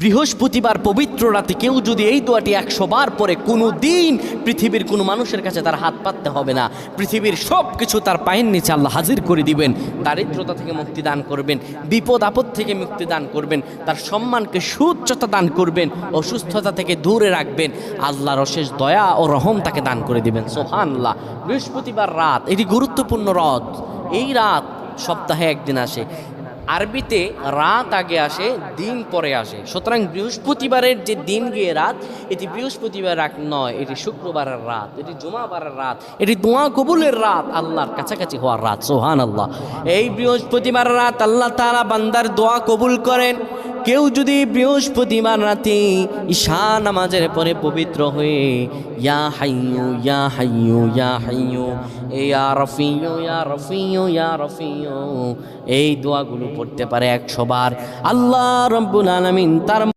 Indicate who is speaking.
Speaker 1: বৃহস্পতিবার পবিত্র রাতে কেউ যদি এই দোয়াটি 100 বার পরে কোনো দিন পৃথিবীর কোনো মানুষের কাছে তার হাত পাততে হবে না, পৃথিবীর সব কিছু তার পায়ের নিচে আল্লাহ হাজির করে দিবেন, দারিদ্রতা থেকে মুক্তি দান করবেন, বিপদ আপদ থেকে মুক্তি দান করবেন, তার সম্মানকে সুউচ্চতা দান করবেন, অসুস্থতা থেকে দূরে রাখবেন, আল্লাহর অশেষ দয়া ও রহম তাকে দান করে দিবেন। সুবহানাল্লাহ। বৃহস্পতিবার রাত এটি গুরুত্বপূর্ণ রাত। এই রাত সপ্তাহে একদিন আসে। আরবিতে রাত আগে আসে, দিন পরে আসে। সুতরাং বৃহস্পতিবারের যে দিন গিয়ে রাত, এটি বৃহস্পতিবার রাত নয়, এটি শুক্রবারের রাত, এটি জুমাবারের রাত, এটি দোয়া কবুলের রাত, আল্লাহর কাছাকাছি হওয়ার রাত। সুবহানাল্লাহ। এই বৃহস্পতিবার রাত আল্লাহ তাআলা বান্দার দোয়া কবুল করেন। কেউ যদি বৃহস্পতিবার রাতে ঈশা নামাজের পরে পবিত্র হয়ে ইয়া হাইয়ু ইয়া হাইয়ু ইয়া হাইয়ু ইয়া রফিয়ু ইয়া রফিয়ু ইয়া রফিয়ু এই দোয়াগুলো পড়তে পারে 100 বার, আল্লাহ রাব্বুল আলামিন তার